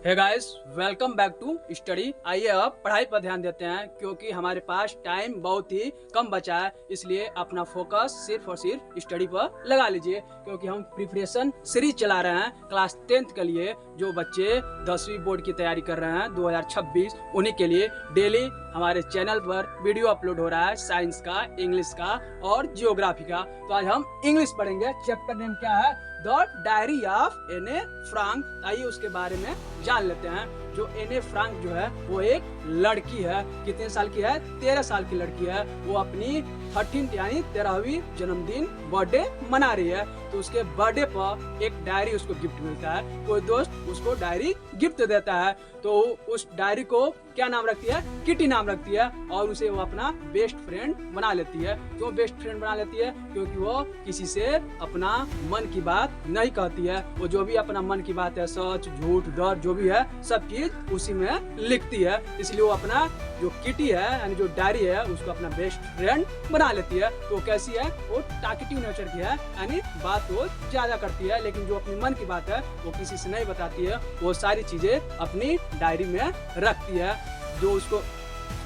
Hey guys, welcome back to study. आइए अब पढ़ाई पर ध्यान देते हैं क्योंकि हमारे पास टाइम बहुत ही कम बचा है, इसलिए अपना फोकस सिर्फ और सिर्फ स्टडी पर लगा लीजिए क्योंकि हम प्रिपरेशन सीरीज चला रहे हैं क्लास 10th के लिए। जो बच्चे 10वीं बोर्ड की तैयारी कर रहे हैं 2026, उन्हीं के लिए डेली हमारे चैनल पर वीडियो अपलोड हो रहा है साइंस का, इंग्लिश का और जियोग्राफी का। तो आज हम इंग्लिश पढ़ेंगे। चैप्टर नेम क्या है? द डायरी ऑफ एने फ्रांक। आइए उसके बारे में जान लेते हैं। जो एने फ्रांक जो है वो एक लड़की है। कितने साल की है? 13 साल की लड़की है। वो अपनी 13th यानी 13वीं जन्मदिन बर्थडे मना रही है। तो उसके बर्थडे पर एक डायरी उसको गिफ्ट मिलता है। कोई दोस्त उसको डायरी गिफ्ट देता है तो उस डायरी को क्या नाम रखती है? किटी नाम रखती है और उसे वो अपना बेस्ट फ्रेंड बना लेती है। क्यों बेस्ट फ्रेंड बना लेती है? क्योंकि वो किसी से अपना मन की बात नहीं कहती है। वो जो भी अपना मन की बात है, सच झूठ डर जो भी है, सब चीज उसी में लिखती है। इसलिए वो अपना जो किटी है यानी जो डायरी है उसको अपना बेस्ट फ्रेंड बना लेती है। तो कैसी है? वो टॉकेटिव नेचर की है, यानी बात वो ज्यादा करती है, लेकिन जो अपनी मन की बात है वो किसी से नहीं बताती है। वो सारी चीजें अपनी डायरी में रखती है। जो उसको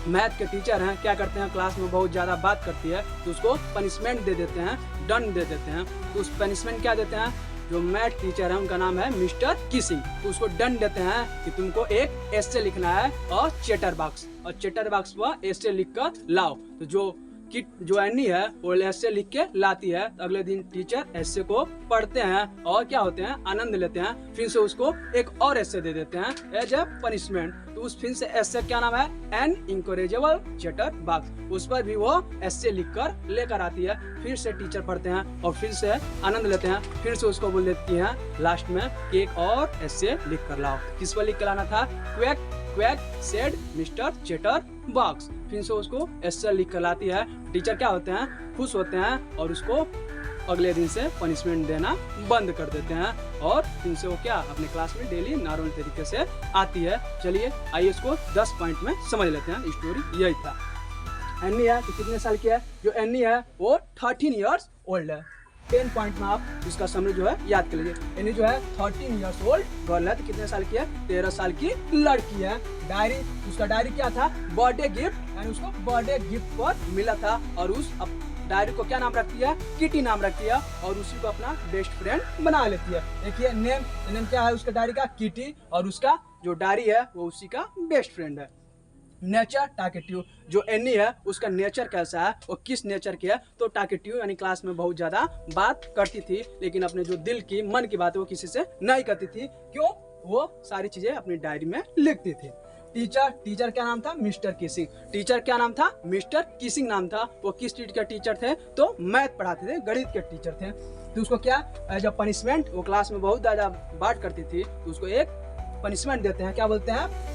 मैथ के टीचर हैं क्या करते हैं, क्लास में बहुत ज़्यादा बात करती है तो उसको पनिशमेंट दे देते हैं, दंड दे देते हैं। तो उस पनिशमेंट क्या देते हैं? जो मैथ टीचर है उनका नाम है मिस्टर किसिंग। तो उसको दंड देते हैं कि तुमको एक एस्से लिखना है और चैटर बॉक्स पर एस्से लिख कर लाओ। तो जो एनी है वो एस्से लिख के लाती है। तो अगले दिन टीचर एस्से को पढ़ते हैं और क्या होते हैं, आनंद लेते हैं। फिर से उसको एक और एस्से दे देते हैं एज ए पनिशमेंट। तो उस फिर से एस्से क्या नाम है? An incorrigible chatterbox. उस पर भी वो एस्से लिख कर लेकर आती है। फिर से टीचर पढ़ते हैं और फिर से आनंद लेते हैं। फिर से उसको बोल देती हैं लास्ट में कि एक और एस्से लिख कर लाओ। किस पर लिख कर लाना था? Quack quack said mister chatter box. फिर से उसको एस्से लिख कर लाती है। टीचर क्या होते हैं? खुश होते हैं और उसको अगले दिन से पनिशमेंट देना बंद कर देते हैं और फिर से वो क्या अपने क्लास में डेली नॉर्मल तरीके से आती है। चलिए आइए इसको 10 पॉइंट में समझ लेते हैं। स्टोरी यही था। एनी है तो कितने साल की है? जो एनी है वो 13 ईयर्स ओल्ड है। 10 पॉइंट में आप इसका समरी जो है याद कर लीजिए। एनी जो है 13 ईयर्स ओल्ड गर्ल है। तो कितने साल की है? 13 साल की लड़की है। डायरी, उसका डायरी क्या था? बर्थडे गिफ्ट, यानी उसको बर्थडे गिफ्ट पर मिला था और उस डायरी को क्या नाम रखती है? किटी नाम रखती है और उसी को अपना बेस्ट फ्रेंड बना लेती है। देखिए नेम क्या है उसका डायरी का? किटी, और उसका जो डायरी है वो उसी का बेस्ट फ्रेंड है। Nature talkative. जो एनी है उसका नेचर कैसा है? वो किस नेचर की है? तो टॉकेटिव, यानी क्लास में बहुत ज्यादा बात करती थी लेकिन अपने जो दिल की मन की बात है वो किसी से नहीं करती थी। क्यों? वो सारी चीजें अपनी डायरी में लिखती थी। टीचर क्या नाम था? Mister Keesing. टीचर क्या नाम था? मिस्टर किसिंग नाम था। वो किस चीज के टीचर थे? तो मैथ पढ़ाते थे, गणित के टीचर थे। तो उसको क्या एज अ पनिशमेंट, वो क्लास में बहुत ज्यादा बात करती थी तो उसको एक पनिशमेंट देते हैं। क्या बोलते हैं?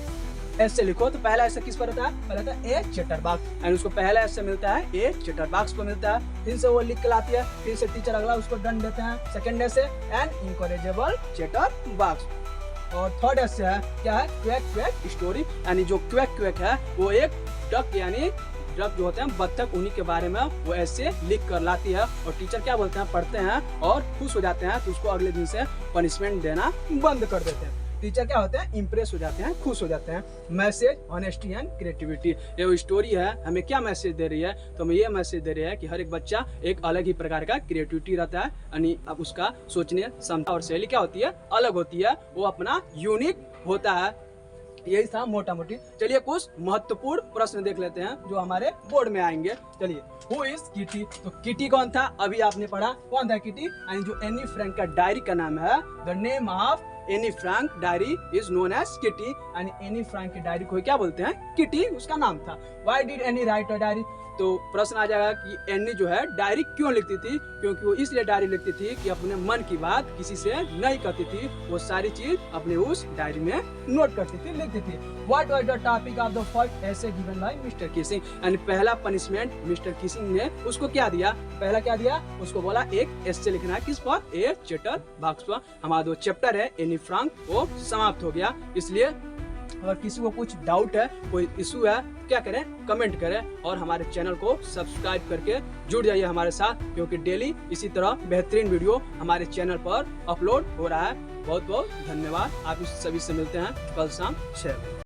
एस्से लिखो। तो पहला एस्से किस पर होता है? पहला था ए चैटर बॉक्स, एंड उसको पहला एस्से मिलता है ए चैटर बॉक्स को मिलता है। फिर से वो लिख के लाती है। फिर से टीचर अगला उसको दंड देते हैं। सेकंड एस्से एन इनकरेजेबल चैटर बॉक्स। और थर्ड एस्से है क्या है? क्वैक क्वैक स्टोरी, यानी जो क्वैक क्वैक है वो एक डक यानी डक जो होते हैं बत्तख, उन्हीं के बारे में वो ऐसे लिख कर लाती है और टीचर क्या बोलते हैं? पढ़ते हैं और खुश हो जाते हैं तो उसको अगले दिन से पनिशमेंट देना बंद कर देते हैं। टीचर क्या होते हैं? इंप्रेस हो जाते हैं, खुश हो जाते हैं। Message honesty and creativity. ये वो स्टोरी है, हमें क्या मैसेज दे रही है? तो हमें ये मैसेज दे रही है कि हर एक बच्चा एक अलग ही प्रकार का क्रिएटिविटी रहता है, यानी अब उसका सोचने क्षमता और शैली क्या होती है? अलग होती है। वो अपना यूनिक होता है। यही था मोटा मोटी। चलिए कुछ महत्वपूर्ण प्रश्न देख लेते हैं जो हमारे बोर्ड में आएंगे। चलिए, हु इज किटी? तो किटी कौन था? अभी आपने पढ़ा कौन था किटी? एंड जो एनी फ्रैंक का डायरी का नाम है, the name of Anne Frank diary is known as Kitty. And Anne Frank की डायरी को क्या बोलते हैं? किटी उसका नाम था। Why did Anne write a diary? तो प्रश्न आ जाएगा कि एनी जो है डायरी क्यों लिखती थी? क्योंकि वो इसलिए डायरी लिखती थी कि अपने मन की बात किसी से नहीं कहती थी। वो सारी चीज अपने उस डायरी में नोट करती थी, लिखती थी। What was the topic of the first essay given by mister Keesing? And पहला पनिशमेंट मिस्टर किसिंग ने उसको क्या दिया? पहला क्या दिया? उसको बोला एक एसे लिखना है। किस पर? ए चैटर बॉक्स पर। हमारा जो चैप्टर है एनी फ्रैंक वो समाप्त हो गया। इसलिए अगर किसी को कुछ डाउट है, कोई इशू है, क्या करें, कमेंट करें और हमारे चैनल को सब्सक्राइब करके जुड़ जाइए हमारे साथ, क्योंकि डेली इसी तरह बेहतरीन वीडियो हमारे चैनल पर अपलोड हो रहा है। बहुत बहुत धन्यवाद। आप इस सभी से मिलते हैं कल शाम 6 बजे।